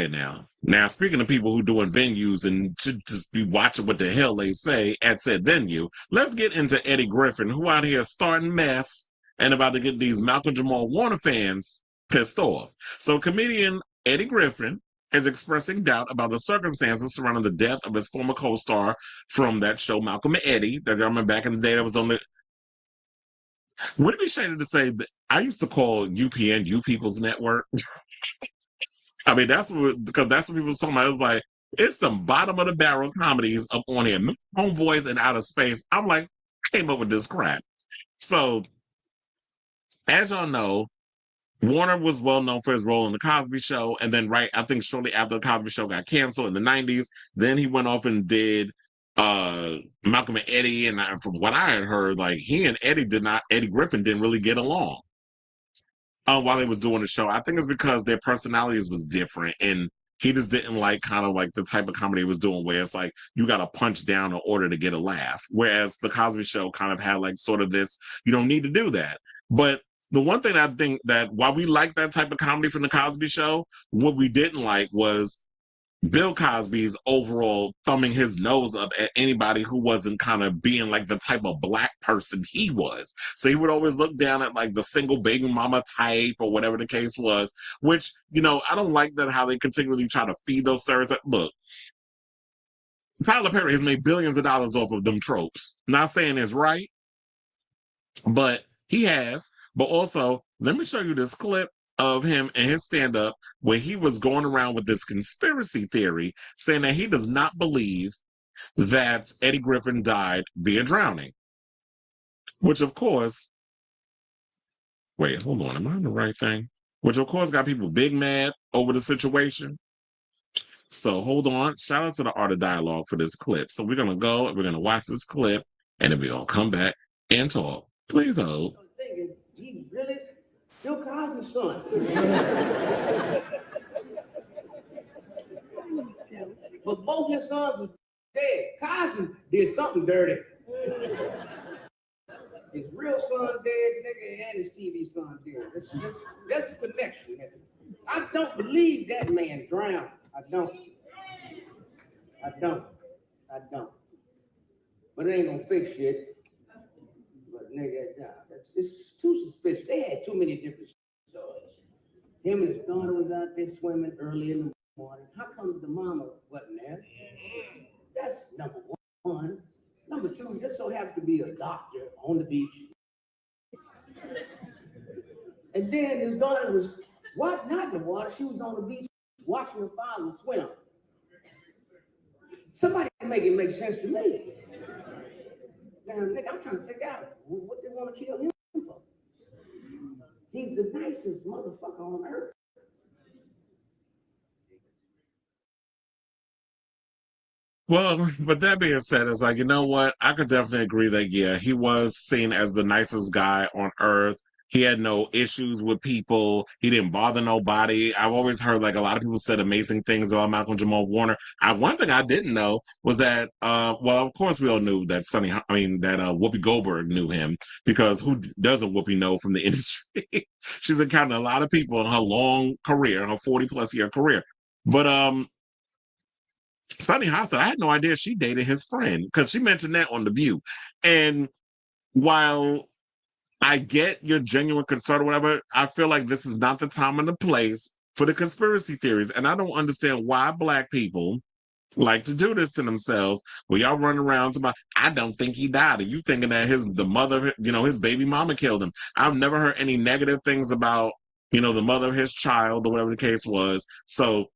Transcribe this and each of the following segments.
now. Now, speaking of people who doing venues and should just be watching what the hell they say at said venue, let's get into Eddie Griffin, who out here starting mess and about to get these Malcolm-Jamal Warner fans pissed off. So comedian Eddie Griffin is expressing doubt about the circumstances surrounding the death of his former co-star from that show, Malcolm and Eddie, that I remember back in the day that was on the... Would it be shady to say that I used to call UPN You People's Network? I mean, that's what, because that's what people was talking about. It was like, it's some bottom of the barrel comedies up on here. Homeboys in Outer Space. I'm like, came up with this crap. So, as y'all know, Warner was well known for his role in The Cosby Show. And then, I think shortly after The Cosby Show got canceled in the 90s, then he went off and did Malcolm and Eddie. And from what I had heard, like, he and Eddie Griffin didn't really get along while they was doing the show. I think it's because their personalities was different, and he just didn't like kind of like the type of comedy he was doing where it's like you got to punch down in order to get a laugh. Whereas the Cosby Show kind of had like sort of this, you don't need to do that. But the one thing I think that while we like that type of comedy from the Cosby Show, what we didn't like was Bill Cosby's overall thumbing his nose up at anybody who wasn't kind of being like the type of black person he was. So he would always look down at like the single baby mama type or whatever the case was, which, I don't like that how they continually try to feed those stereotypes. Look, Tyler Perry has made billions of dollars off of them tropes. Not saying it's right, but he has. But also, let me show you this clip of him and his stand-up where he was going around with this conspiracy theory saying that he does not believe that Eddie Griffin died via drowning. Which, of course, wait, hold on, am I on the right thing? Which, of course, got people big mad over the situation. So hold on. Shout out to the Art of Dialogue for this clip. So we're going to go and we're going to watch this clip and then we're going to come back and talk. Please hold. He's really Bill Cosby's son. But both his sons are dead. Cosby did something dirty. His real son dead, nigga, and his TV son dead. That's the connection, nigga. I don't believe that man drowned. I don't. But it ain't gonna fix shit. But nigga, it's too suspicious. They had too many different stories. Him and his daughter was out there swimming early in the morning. How come the mama wasn't there? That's number one. Number two, he just so happens to be a doctor on the beach. And then his daughter was not in the water. She was on the beach watching her father swim. Somebody make it make sense to me. Now, nigga, I'm trying to figure out what they want to kill him for. He's the nicest motherfucker on earth. Well, but that being said, it's like, you know what? I could definitely agree that, yeah, he was seen as the nicest guy on earth. He had no issues with people. He didn't bother nobody. I've always heard like a lot of people said amazing things about Malcolm-Jamal Warner. One thing I didn't know was that, well, of course we all knew that Whoopi Goldberg knew him, because who doesn't Whoopi know from the industry? She's encountered a lot of people in her long career, her 40+ year career. But, Sunny Hostel, I had no idea she dated his friend, because she mentioned that on The View. And while I get your genuine concern or whatever, I feel like this is not the time and the place for the conspiracy theories. And I don't understand why Black people like to do this to themselves. Well, y'all run around to I don't think he died. Are you thinking that the mother, his baby mama killed him? I've never heard any negative things about, the mother of his child or whatever the case was. So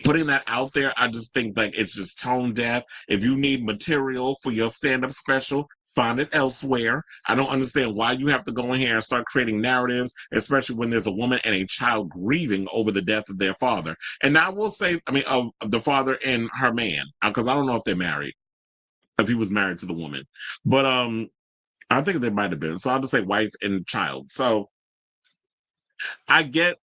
putting that out there, I just think like it's just tone deaf. If you need material for your stand-up special, find it elsewhere. I don't understand why you have to go in here and start creating narratives, especially when there's a woman and a child grieving over the death of their father. And I will say, of the father and her man, because I don't know if they're married, if he was married to the woman. But I think they might have been. So I'll just say wife and child. So I get,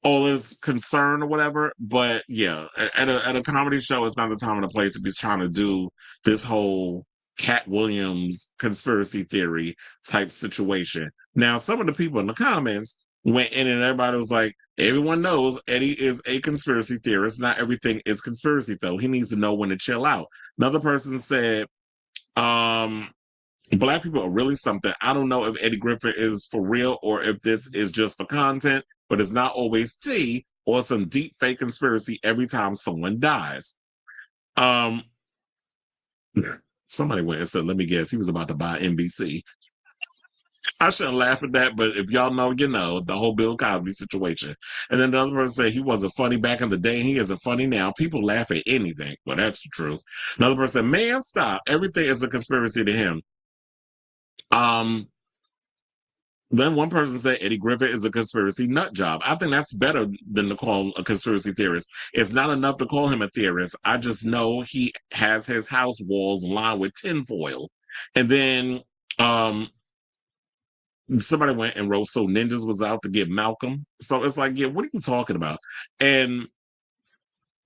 all this concern or whatever, but yeah, at a comedy show, it's not the time and the place to be trying to do this whole Cat Williams conspiracy theory type situation. Now, some of the people in the comments went in and everybody was like, everyone knows Eddie is a conspiracy theorist. Not everything is conspiracy, though. He needs to know when to chill out. Another person said, Black people are really something. I don't know if Eddie Griffin is for real or if this is just for content, but it's not always tea or some deep fake conspiracy every time someone dies. Um, Somebody went and said, let me guess, he was about to buy NBC. I shouldn't laugh at that, but if y'all know, you know, the whole Bill Cosby situation. And then the other person said he wasn't funny back in the day and he isn't funny now. People laugh at anything. Well, that's the truth. Another person said, man, stop. Everything is a conspiracy to him. Um, Then one person said Eddie Griffin is a conspiracy nut job. I think that's better than to call him a conspiracy theorist. It's not enough to call him a theorist. I just know he has his house walls lined with tinfoil. And then somebody went and wrote, so Ninjas was out to get Malcolm. So it's like, yeah, what are you talking about? And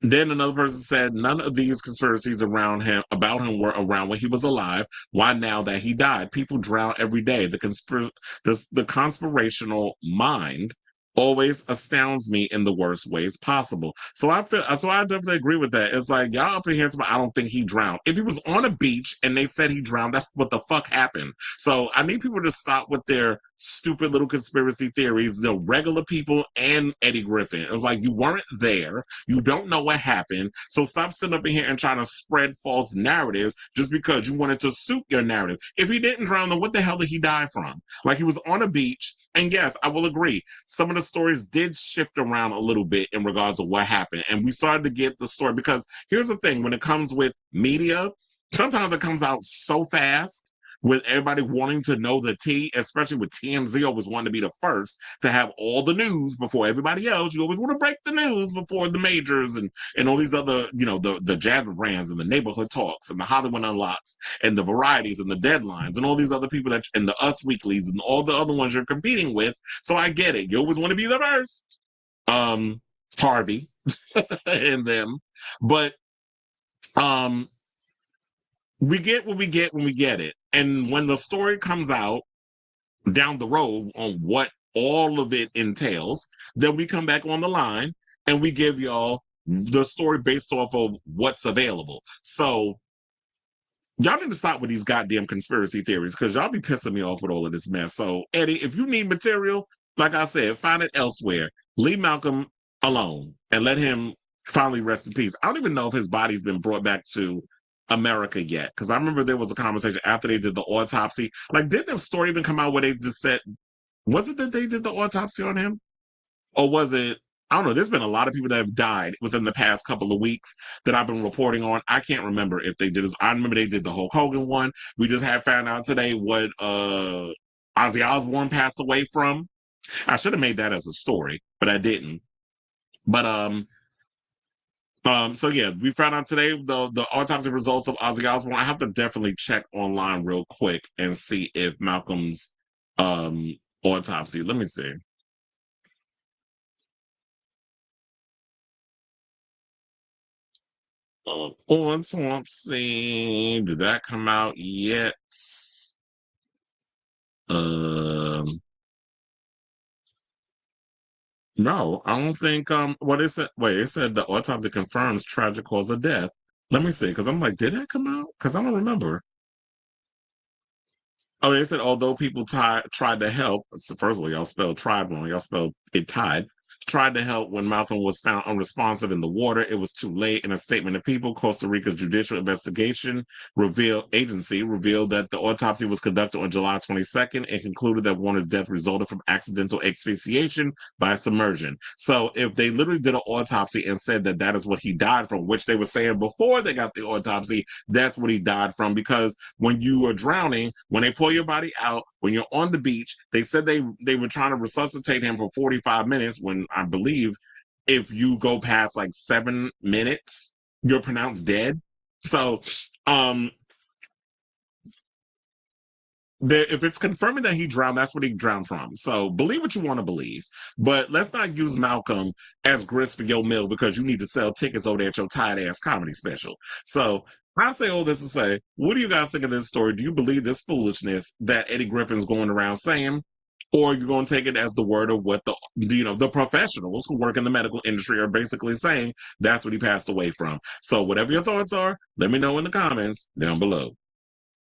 then another person said none of these conspiracies around him about him were around when he was alive. Why now that he died? People drown every day. The conspirational mind always astounds me in the worst ways possible. So I definitely agree with that. It's like y'all up in here, I don't think he drowned. If he was on a beach and they said he drowned, that's what the fuck happened. So I need people to stop with their stupid little conspiracy theories, the regular people and Eddie Griffin. It's like you weren't there. You don't know what happened. So stop sitting up in here and trying to spread false narratives just because you wanted to suit your narrative. If he didn't drown, then what the hell did he die from? Like he was on a beach. And yes, I will agree. Some of the stories did shift around a little bit in regards to what happened. And we started to get the story because here's the thing, when it comes with media, sometimes it comes out so fast with everybody wanting to know the tea, especially with TMZ always wanting to be the first to have all the news before everybody else. You always want to break the news before the majors and all these other, you know, the Jasmine brands and the neighborhood talks and the Hollywood Unlocks and the varieties and the deadlines and all these other people that and the Us Weeklies and all the other ones you're competing with. So I get it. You always want to be the first. Harvey and them. But we get what we get when we get it. And when the story comes out down the road on what all of it entails, then we come back on the line and we give y'all the story based off of what's available. So y'all need to stop with these goddamn conspiracy theories because y'all be pissing me off with all of this mess. So Eddie, if you need material, like I said, find it elsewhere. Leave Malcolm alone and let him finally rest in peace. I don't even know if his body's been brought back to America yet, because I remember there was a conversation after they did the autopsy. Like, didn't the story even come out where they just said, was it that they did the autopsy on him? Or was it, I don't know, there's been a lot of people that have died within the past couple of weeks that I've been reporting on. I can't remember if they did this. I remember they did the Hulk Hogan one. We just had found out today what Ozzy Osbourne passed away from. I should have made that as a story, but I didn't. But so yeah, we found out today the autopsy results of Ozzy Osbourne. I have to definitely check online real quick and see if Malcolm's autopsy. Let me see. Autopsy. Did that come out yet? Um no, I don't think what it said it said the autopsy confirms tragic cause of death. Let me see, because I'm like, did that come out? Because I don't remember. Oh, they said although people tried to help. So first of all, y'all spelled tried wrong. Y'all spelled it tied. Tried to help when Malcolm was found unresponsive in the water. It was too late. In a statement of people, Costa Rica's judicial investigation agency revealed that the autopsy was conducted on July 22nd and concluded that Warner's death resulted from accidental asphyxiation by submersion. So if they literally did an autopsy and said that that is what he died from, which they were saying before they got the autopsy, that's what he died from. Because when you are drowning, when they pull your body out, when you're on the beach, they said they were trying to resuscitate him for 45 minutes when I believe if you go past like 7 minutes, you're pronounced dead. So if it's confirming that he drowned, that's what he drowned from. So believe what you want to believe. But let's not use Malcolm as grist for your mill because you need to sell tickets over there at your tired ass comedy special. So I say all this to say, what do you guys think of this story? Do you believe this foolishness that Eddie Griffin's going around saying? or you're going to take it as the word of what the professionals who work in the medical industry are basically saying that's what he passed away from. So whatever your thoughts are, let me know in the comments down below.